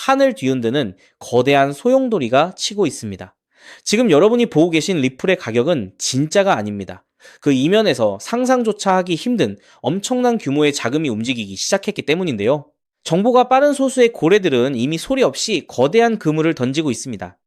판을 뒤흔드는 거대한 소용돌이가 치고 있습니다. 지금 여러분이 보고 계신 리플의 가격은 진짜가 아닙니다. 그 이면에서 상상조차 하기 힘든 엄청난 규모의 자금이 움직이기 시작했기 때문인데요. 정보가 빠른 소수의 고래들은 이미 소리 없이 거대한 그물을 던지고 있습니다.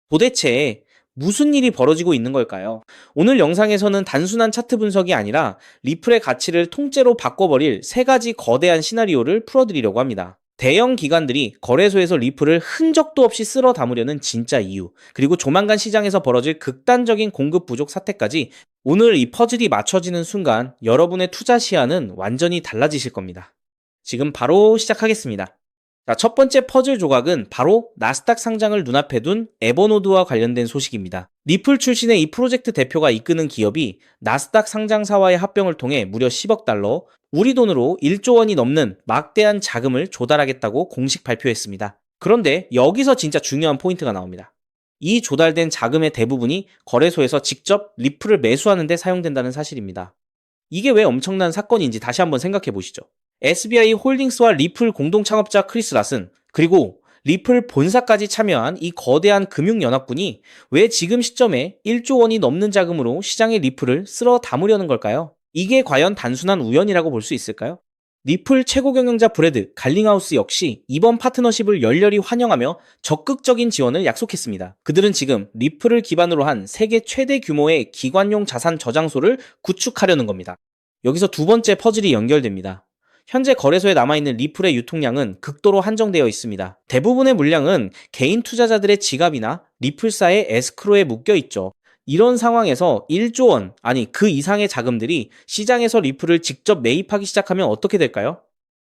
도대체 무슨 일이 벌어지고 있는 걸까요? 오늘 영상에서는 단순한 차트 분석이 아니라 리플의 가치를 통째로 바꿔버릴 세 가지 거대한 시나리오를 풀어드리려고 합니다. 대형 기관들이 거래소에서 리플을 흔적도 없이 쓸어 담으려는 진짜 이유, 그리고 조만간 시장에서 벌어질 극단적인 공급 부족 사태까지 오늘 이 퍼즐이 맞춰지는 순간 여러분의 투자 시야는 완전히 달라지실 겁니다. 지금 바로 시작하겠습니다. 자, 첫 번째 퍼즐 조각은 바로 나스닥 상장을 눈앞에 둔 에버노드와 관련된 소식입니다. 리플 출신의 이 프로젝트 대표가 이끄는 기업이 나스닥 상장사와의 합병을 통해 무려 10억 달러, 우리 돈으로 1조 원이 넘는 막대한 자금을 조달하겠다고 공식 발표했습니다. 그런데 여기서 진짜 중요한 포인트가 나옵니다. 이 조달된 자금의 대부분이 거래소에서 직접 리플을 매수하는 데 사용된다는 사실입니다. 이게 왜 엄청난 사건인지 다시 한번 생각해 보시죠. SBI 홀딩스와 리플 공동 창업자 크리스 랏슨, 그리고 리플 본사까지 참여한 이 거대한 금융연합군이 왜 지금 시점에 1조 원이 넘는 자금으로 시장의 리플을 쓸어 담으려는 걸까요? 이게 과연 단순한 우연이라고 볼 수 있을까요? 리플 최고 경영자 브래드 갈링하우스 역시 이번 파트너십을 열렬히 환영하며 적극적인 지원을 약속했습니다. 그들은 지금 리플을 기반으로 한 세계 최대 규모의 기관용 자산 저장소를 구축하려는 겁니다. 여기서 두 번째 퍼즐이 연결됩니다. 현재 거래소에 남아있는 리플의 유통량은 극도로 한정되어 있습니다. 대부분의 물량은 개인 투자자들의 지갑이나 리플사의 에스크로에 묶여 있죠. 이런 상황에서 1조 원, 아니 그 이상의 자금들이 시장에서 리플을 직접 매입하기 시작하면 어떻게 될까요?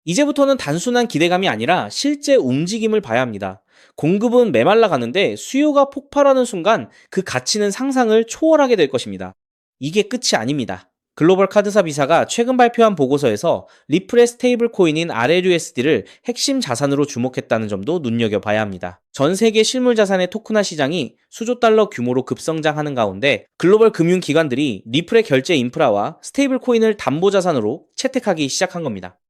이제부터는 단순한 기대감이 아니라 실제 움직임을 봐야 합니다. 공급은 메말라 가는데 수요가 폭발하는 순간 그 가치는 상상을 초월하게 될 것입니다. 이게 끝이 아닙니다. 글로벌 카드사 비사가 최근 발표한 보고서에서 리플의 스테이블 코인인 RLUSD를 핵심 자산으로 주목했다는 점도 눈여겨봐야 합니다. 전 세계 실물 자산의 토크나 시장이 수조 달러 규모로 급성장하는 가운데 글로벌 금융기관들이 리플의 결제 인프라와 스테이블 코인을 담보 자산으로 채택하기 시작한 겁니다.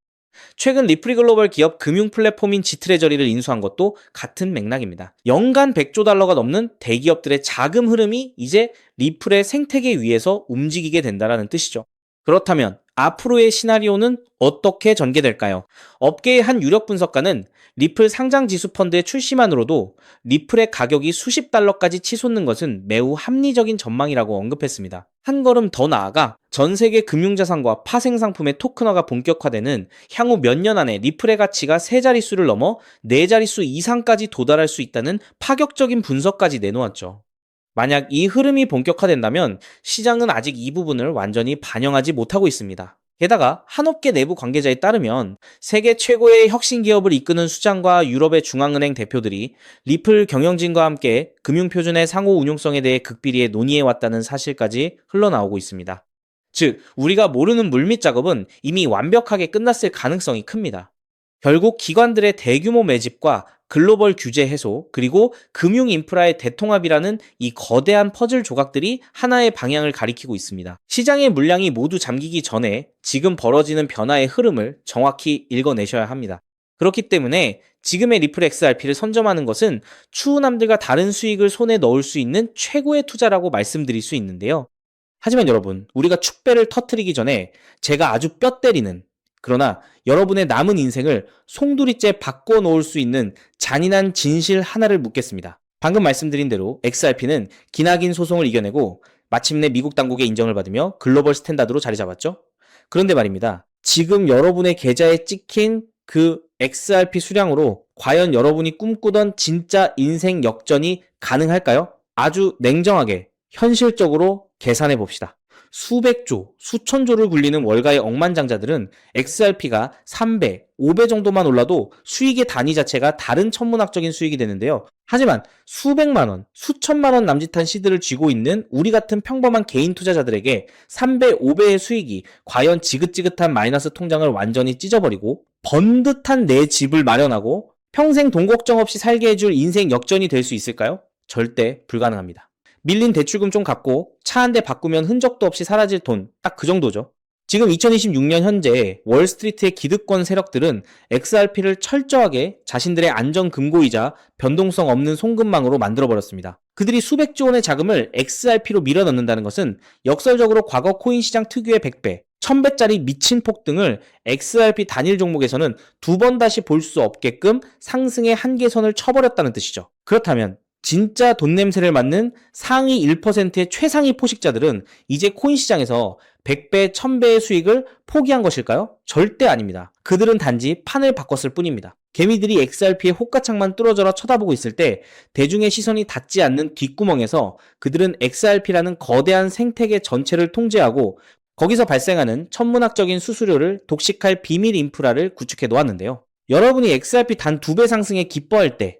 최근 리플이 글로벌 기업 금융 플랫폼인 지트레저리를 인수한 것도 같은 맥락입니다. 연간 100조 달러가 넘는 대기업들의 자금 흐름이 이제 리플의 생태계 위에서 움직이게 된다는 뜻이죠. 그렇다면 앞으로의 시나리오는 어떻게 전개될까요? 업계의 한 유력 분석가는 리플 상장 지수 펀드의 출시만으로도 리플의 가격이 수십 달러까지 치솟는 것은 매우 합리적인 전망이라고 언급했습니다. 한 걸음 더 나아가 전 세계 금융자산과 파생상품의 토큰화가 본격화되는 향후 몇 년 안에 리플의 가치가 세 자릿수를 넘어 네 자릿수 이상까지 도달할 수 있다는 파격적인 분석까지 내놓았죠. 만약 이 흐름이 본격화된다면 시장은 아직 이 부분을 완전히 반영하지 못하고 있습니다. 게다가 한 업계 내부 관계자에 따르면 세계 최고의 혁신 기업을 이끄는 수장과 유럽의 중앙은행 대표들이 리플 경영진과 함께 금융표준의 상호 운용성에 대해 극비리에 논의해왔다는 사실까지 흘러나오고 있습니다. 즉, 우리가 모르는 물밑 작업은 이미 완벽하게 끝났을 가능성이 큽니다. 결국 기관들의 대규모 매집과 글로벌 규제 해소, 그리고 금융 인프라의 대통합이라는 이 거대한 퍼즐 조각들이 하나의 방향을 가리키고 있습니다. 시장의 물량이 모두 잠기기 전에 지금 벌어지는 변화의 흐름을 정확히 읽어내셔야 합니다. 그렇기 때문에 지금의 리플 XRP를 선점하는 것은 추후 남들과 다른 수익을 손에 넣을 수 있는 최고의 투자라고 말씀드릴 수 있는데요. 하지만 여러분, 우리가 축배를 터뜨리기 전에 제가 아주 뼈 때리는, 그러나 여러분의 남은 인생을 송두리째 바꿔놓을 수 있는 잔인한 진실 하나를 묻겠습니다. 방금 말씀드린 대로 XRP는 기나긴 소송을 이겨내고 마침내 미국 당국의 인정을 받으며 글로벌 스탠다드로 자리 잡았죠. 그런데 말입니다. 지금 여러분의 계좌에 찍힌 그 XRP 수량으로 과연 여러분이 꿈꾸던 진짜 인생 역전이 가능할까요? 아주 냉정하게 현실적으로 계산해 봅시다. 수백조, 수천조를 굴리는 월가의 억만장자들은 XRP가 3배, 5배 정도만 올라도 수익의 단위 자체가 다른 천문학적인 수익이 되는데요. 하지만 수백만 원, 수천만 원 남짓한 시드를 쥐고 있는 우리 같은 평범한 개인 투자자들에게 3배, 5배의 수익이 과연 지긋지긋한 마이너스 통장을 완전히 찢어버리고 번듯한 내 집을 마련하고 평생 돈 걱정 없이 살게 해줄 인생 역전이 될 수 있을까요? 절대 불가능합니다. 밀린 대출금 좀 갚고 차 한 대 바꾸면 흔적도 없이 사라질 돈, 딱 그 정도죠. 지금 2026년 현재 월스트리트의 기득권 세력들은 XRP를 철저하게 자신들의 안전 금고이자 변동성 없는 송금망으로 만들어버렸습니다. 그들이 수백조 원의 자금을 XRP로 밀어넣는다는 것은 역설적으로 과거 코인 시장 특유의 100배, 1000배짜리 미친 폭등을 XRP 단일 종목에서는 두 번 다시 볼 수 없게끔 상승의 한계선을 쳐버렸다는 뜻이죠. 그렇다면 진짜 돈 냄새를 맡는 상위 1%의 최상위 포식자들은 이제 코인 시장에서 100배, 1000배의 수익을 포기한 것일까요? 절대 아닙니다. 그들은 단지 판을 바꿨을 뿐입니다. 개미들이 XRP의 호가창만 뚫어져라 쳐다보고 있을 때 대중의 시선이 닿지 않는 뒷구멍에서 그들은 XRP라는 거대한 생태계 전체를 통제하고 거기서 발생하는 천문학적인 수수료를 독식할 비밀 인프라를 구축해 놓았는데요. 여러분이 XRP 단 2배 상승에 기뻐할 때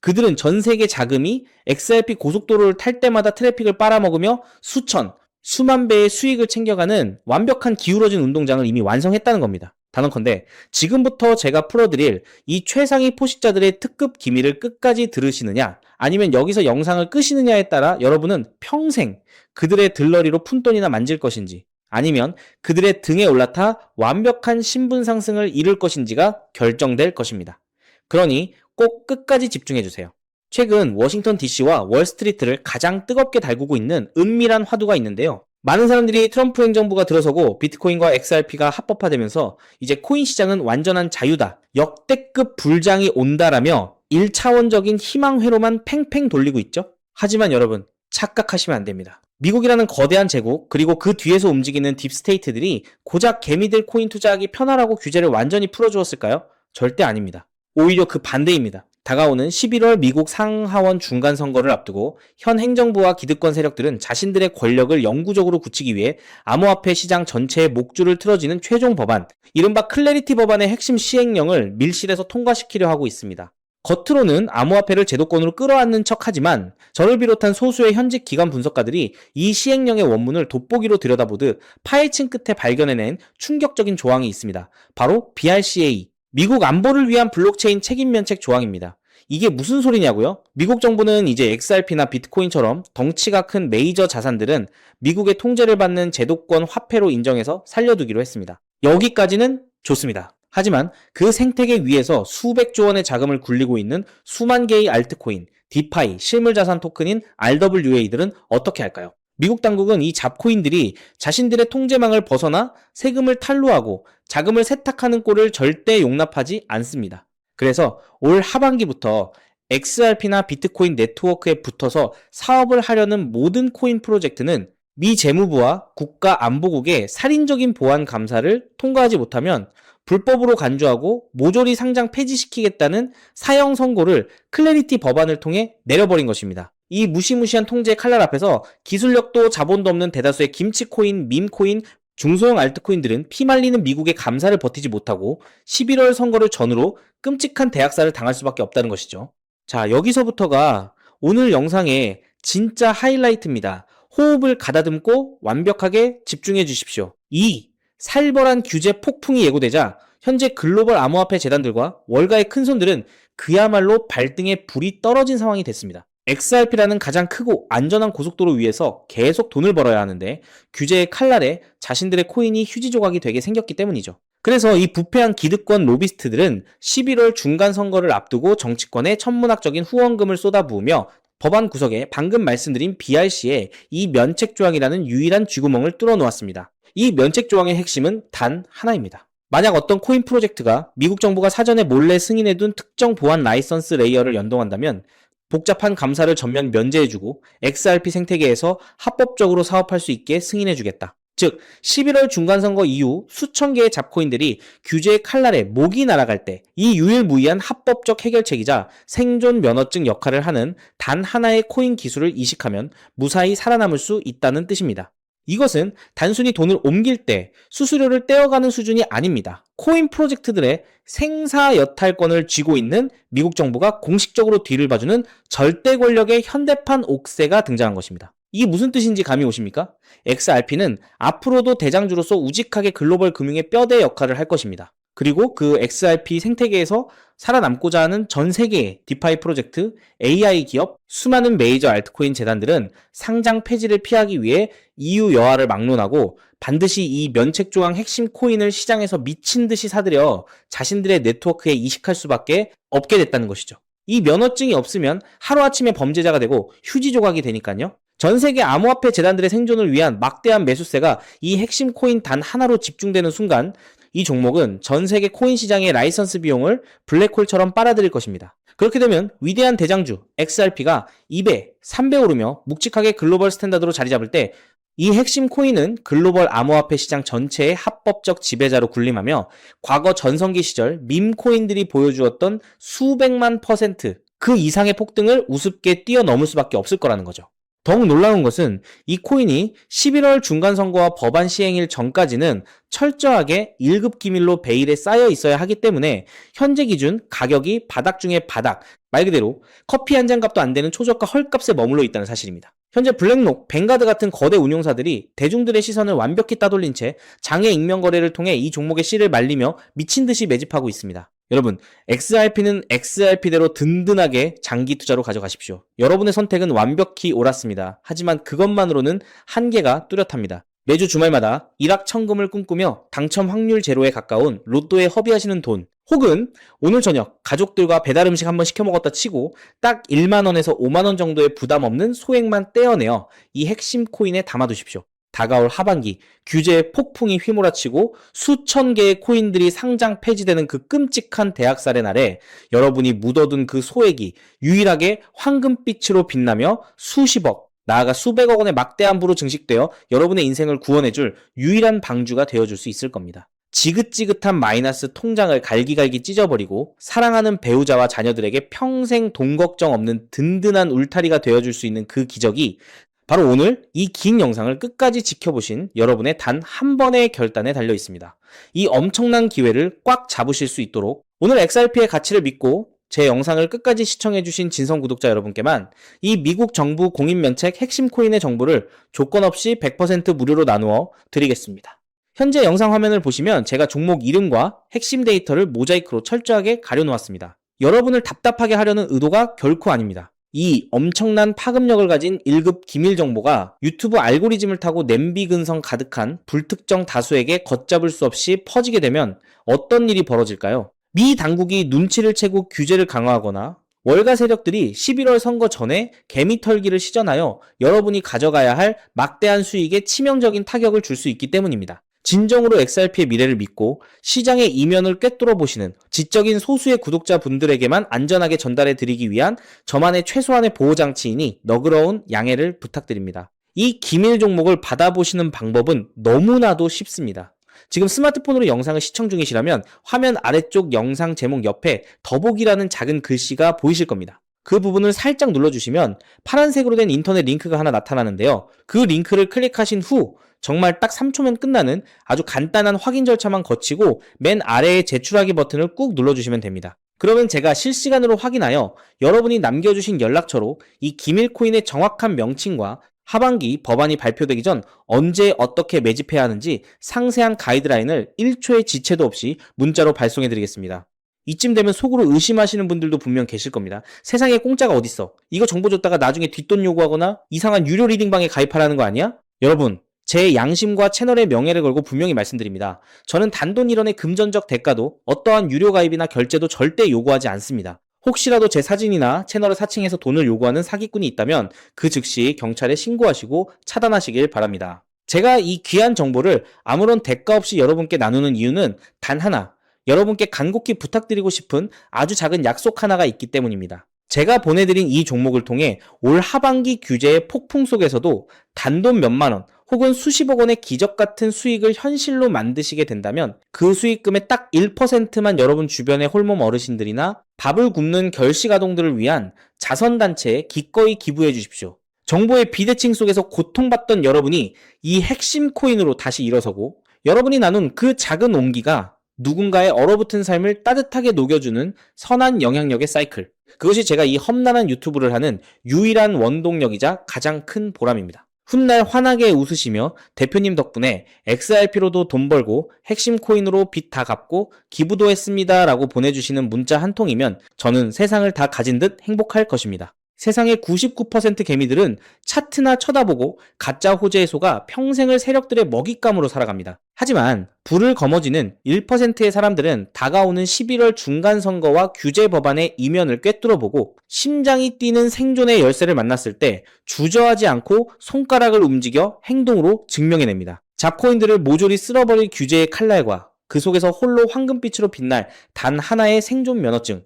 그들은 전 세계 자금이 XRP 고속도로를 탈 때마다 트래픽을 빨아먹으며 수천, 수만 배의 수익을 챙겨가는 완벽한 기울어진 운동장을 이미 완성했다는 겁니다. 단언컨대 지금부터 제가 풀어드릴 이 최상위 포식자들의 특급 기밀을 끝까지 들으시느냐 아니면 여기서 영상을 끄시느냐에 따라 여러분은 평생 그들의 들러리로 푼돈이나 만질 것인지 아니면 그들의 등에 올라타 완벽한 신분 상승을 이룰 것인지가 결정될 것입니다. 그러니 꼭 끝까지 집중해주세요. 최근 워싱턴 DC와 월스트리트를 가장 뜨겁게 달구고 있는 은밀한 화두가 있는데요. 많은 사람들이 트럼프 행정부가 들어서고 비트코인과 XRP가 합법화되면서 이제 코인 시장은 완전한 자유다, 역대급 불장이 온다라며 1차원적인 희망회로만 팽팽 돌리고 있죠. 하지만 여러분, 착각하시면 안 됩니다. 미국이라는 거대한 제국, 그리고 그 뒤에서 움직이는 딥스테이트들이 고작 개미들 코인 투자하기 편하라고 규제를 완전히 풀어주었을까요? 절대 아닙니다. 오히려 그 반대입니다. 다가오는 11월 미국 상하원 중간 선거를 앞두고 현 행정부와 기득권 세력들은 자신들의 권력을 영구적으로 굳히기 위해 암호화폐 시장 전체의 목줄을 틀어지는 최종 법안, 이른바 클래리티 법안의 핵심 시행령을 밀실에서 통과시키려 하고 있습니다. 겉으로는 암호화폐를 제도권으로 끌어안는 척하지만 저를 비롯한 소수의 현직 기관 분석가들이 이 시행령의 원문을 돋보기로 들여다보듯 파헤친 끝에 발견해낸 충격적인 조항이 있습니다. 바로 BRCA, 미국 안보를 위한 블록체인 책임 면책 조항입니다. 이게 무슨 소리냐고요? 미국 정부는 이제 XRP나 비트코인처럼 덩치가 큰 메이저 자산들은 미국의 통제를 받는 제도권 화폐로 인정해서 살려두기로 했습니다. 여기까지는 좋습니다. 하지만 그 생태계 위에서 수백조 원의 자금을 굴리고 있는 수만 개의 알트코인, 디파이, 실물자산 토큰인 RWA들은 어떻게 할까요? 미국 당국은 이 잡코인들이 자신들의 통제망을 벗어나 세금을 탈루하고 자금을 세탁하는 꼴을 절대 용납하지 않습니다. 그래서 올 하반기부터 XRP나 비트코인 네트워크에 붙어서 사업을 하려는 모든 코인 프로젝트는 미 재무부와 국가안보국의 살인적인 보안 감사를 통과하지 못하면 불법으로 간주하고 모조리 상장 폐지시키겠다는 사형 선고를 클래리티 법안을 통해 내려버린 것입니다. 이 무시무시한 통제의 칼날 앞에서 기술력도 자본도 없는 대다수의 김치코인, 밈코인, 중소형 알트코인들은 피말리는 미국의 감사를 버티지 못하고 11월 선거를 전후로 끔찍한 대학살을 당할 수밖에 없다는 것이죠. 자, 여기서부터가 오늘 영상의 진짜 하이라이트입니다. 호흡을 가다듬고 완벽하게 집중해 주십시오. 이 살벌한 규제 폭풍이 예고되자 현재 글로벌 암호화폐 재단들과 월가의 큰손들은 그야말로 발등에 불이 떨어진 상황이 됐습니다. XRP라는 가장 크고 안전한 고속도로 위에서 계속 돈을 벌어야 하는데 규제의 칼날에 자신들의 코인이 휴지 조각이 되게 생겼기 때문이죠. 그래서 이 부패한 기득권 로비스트들은 11월 중간 선거를 앞두고 정치권에 천문학적인 후원금을 쏟아부으며 법안 구석에 방금 말씀드린 BRC에 이 면책 조항이라는 유일한 쥐구멍을 뚫어 놓았습니다. 이 면책 조항의 핵심은 단 하나입니다. 만약 어떤 코인 프로젝트가 미국 정부가 사전에 몰래 승인해둔 특정 보안 라이선스 레이어를 연동한다면 복잡한 감사를 전면 면제해주고 XRP 생태계에서 합법적으로 사업할 수 있게 승인해주겠다. 즉 11월 중간선거 이후 수천 개의 잡코인들이 규제의 칼날에 목이 날아갈 때 이 유일무이한 합법적 해결책이자 생존 면허증 역할을 하는 단 하나의 코인 기술을 이식하면 무사히 살아남을 수 있다는 뜻입니다. 이것은 단순히 돈을 옮길 때 수수료를 떼어가는 수준이 아닙니다. 코인 프로젝트들의 생사여탈권을 쥐고 있는 미국 정부가 공식적으로 뒤를 봐주는 절대 권력의 현대판 옥새가 등장한 것입니다. 이게 무슨 뜻인지 감이 오십니까? XRP는 앞으로도 대장주로서 우직하게 글로벌 금융의 뼈대 역할을 할 것입니다. 그리고 그 XRP 생태계에서 살아남고자 하는 전 세계의 디파이 프로젝트, AI 기업, 수많은 메이저 알트코인 재단들은 상장 폐지를 피하기 위해 EU 여하를 막론하고 반드시 이 면책조항 핵심 코인을 시장에서 미친 듯이 사들여 자신들의 네트워크에 이식할 수밖에 없게 됐다는 것이죠. 이 면허증이 없으면 하루아침에 범죄자가 되고 휴지 조각이 되니까요. 전 세계 암호화폐 재단들의 생존을 위한 막대한 매수세가 이 핵심 코인 단 하나로 집중되는 순간 이 종목은 전 세계 코인 시장의 라이선스 비용을 블랙홀처럼 빨아들일 것입니다. 그렇게 되면 위대한 대장주 XRP가 2배, 3배 오르며 묵직하게 글로벌 스탠다드로 자리 잡을 때 이 핵심 코인은 글로벌 암호화폐 시장 전체의 합법적 지배자로 군림하며 과거 전성기 시절 밈 코인들이 보여주었던 수백만 퍼센트 그 이상의 폭등을 우습게 뛰어넘을 수밖에 없을 거라는 거죠. 더욱 놀라운 것은 이 코인이 11월 중간선거와 법안 시행일 전까지는 철저하게 1급 기밀로 베일에 쌓여 있어야 하기 때문에 현재 기준 가격이 바닥 중에 바닥, 말 그대로 커피 한 잔 값도 안 되는 초저가 헐값에 머물러 있다는 사실입니다. 현재 블랙록, 뱅가드 같은 거대 운용사들이 대중들의 시선을 완벽히 따돌린 채 장외 익명 거래를 통해 이 종목의 씨를 말리며 미친 듯이 매집하고 있습니다. 여러분, XRP는 XRP대로 든든하게 장기 투자로 가져가십시오. 여러분의 선택은 완벽히 옳았습니다. 하지만 그것만으로는 한계가 뚜렷합니다. 매주 주말마다 일확천금을 꿈꾸며 당첨 확률 제로에 가까운 로또에 허비하시는 돈, 혹은 오늘 저녁 가족들과 배달 음식 한번 시켜 먹었다 치고 딱 1만원에서 5만원 정도의 부담 없는 소액만 떼어내어 이 핵심 코인에 담아두십시오. 다가올 하반기 규제의 폭풍이 휘몰아치고 수천 개의 코인들이 상장 폐지되는 그 끔찍한 대학살의 날에 여러분이 묻어둔 그 소액이 유일하게 황금빛으로 빛나며 수십억, 나아가 수백억 원의 막대한 부로 증식되어 여러분의 인생을 구원해줄 유일한 방주가 되어줄 수 있을 겁니다. 지긋지긋한 마이너스 통장을 갈기갈기 찢어버리고 사랑하는 배우자와 자녀들에게 평생 돈 걱정 없는 든든한 울타리가 되어줄 수 있는 그 기적이 바로 오늘 이 긴 영상을 끝까지 지켜보신 여러분의 단 한 번의 결단에 달려 있습니다. 이 엄청난 기회를 꽉 잡으실 수 있도록 오늘 XRP의 가치를 믿고 제 영상을 끝까지 시청해주신 진성 구독자 여러분께만 이 미국 정부 공인면책 핵심 코인의 정보를 조건 없이 100% 무료로 나누어 드리겠습니다. 현재 영상 화면을 보시면 제가 종목 이름과 핵심 데이터를 모자이크로 철저하게 가려놓았습니다. 여러분을 답답하게 하려는 의도가 결코 아닙니다. 이 엄청난 파급력을 가진 1급 기밀 정보가 유튜브 알고리즘을 타고 냄비 근성 가득한 불특정 다수에게 걷잡을 수 없이 퍼지게 되면 어떤 일이 벌어질까요? 미 당국이 눈치를 채고 규제를 강화하거나 월가 세력들이 11월 선거 전에 개미털기를 시전하여 여러분이 가져가야 할 막대한 수익에 치명적인 타격을 줄 수 있기 때문입니다. 진정으로 XRP의 미래를 믿고 시장의 이면을 꿰뚫어 보시는 지적인 소수의 구독자분들에게만 안전하게 전달해 드리기 위한 저만의 최소한의 보호장치이니 너그러운 양해를 부탁드립니다. 이 기밀 종목을 받아보시는 방법은 너무나도 쉽습니다. 지금 스마트폰으로 영상을 시청 중이시라면 화면 아래쪽 영상 제목 옆에 더보기라는 작은 글씨가 보이실 겁니다. 그 부분을 살짝 눌러주시면 파란색으로 된 인터넷 링크가 하나 나타나는데요. 그 링크를 클릭하신 후 정말 딱 3초면 끝나는 아주 간단한 확인 절차만 거치고 맨 아래의 제출하기 버튼을 꾹 눌러주시면 됩니다. 그러면 제가 실시간으로 확인하여 여러분이 남겨주신 연락처로 이 기밀 코인의 정확한 명칭과 하반기 법안이 발표되기 전 언제 어떻게 매집해야 하는지 상세한 가이드라인을 1초의 지체도 없이 문자로 발송해 드리겠습니다. 이쯤 되면 속으로 의심하시는 분들도 분명 계실 겁니다. 세상에 공짜가 어딨어? 이거 정보 줬다가 나중에 뒷돈 요구하거나 이상한 유료 리딩방에 가입하라는 거 아니야? 여러분, 제 양심과 채널의 명예를 걸고 분명히 말씀드립니다. 저는 단돈 1원의 금전적 대가도 어떠한 유료 가입이나 결제도 절대 요구하지 않습니다. 혹시라도 제 사진이나 채널을 사칭해서 돈을 요구하는 사기꾼이 있다면 그 즉시 경찰에 신고하시고 차단하시길 바랍니다. 제가 이 귀한 정보를 아무런 대가 없이 여러분께 나누는 이유는 단 하나, 여러분께 간곡히 부탁드리고 싶은 아주 작은 약속 하나가 있기 때문입니다. 제가 보내드린 이 종목을 통해 올 하반기 규제의 폭풍 속에서도 단돈 몇만 원 혹은 수십억 원의 기적 같은 수익을 현실로 만드시게 된다면 그 수익금의 딱 1%만 여러분 주변의 홀몸 어르신들이나 밥을 굶는 결식아동들을 위한 자선단체에 기꺼이 기부해 주십시오. 정보의 비대칭 속에서 고통받던 여러분이 이 핵심 코인으로 다시 일어서고 여러분이 나눈 그 작은 온기가 누군가의 얼어붙은 삶을 따뜻하게 녹여주는 선한 영향력의 사이클. 그것이 제가 이 험난한 유튜브를 하는 유일한 원동력이자 가장 큰 보람입니다. 훗날 환하게 웃으시며 대표님 덕분에 XRP로도 돈 벌고 핵심 코인으로 빚 다 갚고 기부도 했습니다 라고 보내주시는 문자 한 통이면 저는 세상을 다 가진 듯 행복할 것입니다. 세상의 99% 개미들은 차트나 쳐다보고 가짜 호재의 소가 평생을 세력들의 먹잇감으로 살아갑니다. 하지만 불을 거머쥐는 1%의 사람들은 다가오는 11월 중간선거와 규제 법안의 이면을 꿰뚫어보고 심장이 뛰는 생존의 열쇠를 만났을 때 주저하지 않고 손가락을 움직여 행동으로 증명해냅니다. 잡코인들을 모조리 쓸어버릴 규제의 칼날과 그 속에서 홀로 황금빛으로 빛날 단 하나의 생존 면허증.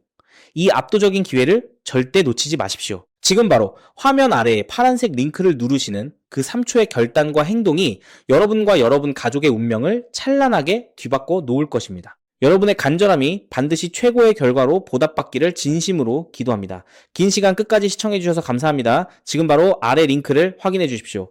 이 압도적인 기회를 절대 놓치지 마십시오. 지금 바로 화면 아래에 파란색 링크를 누르시는 그 3초의 결단과 행동이 여러분과 여러분 가족의 운명을 찬란하게 뒤바꿔 놓을 것입니다. 여러분의 간절함이 반드시 최고의 결과로 보답받기를 진심으로 기도합니다. 긴 시간 끝까지 시청해주셔서 감사합니다. 지금 바로 아래 링크를 확인해 주십시오.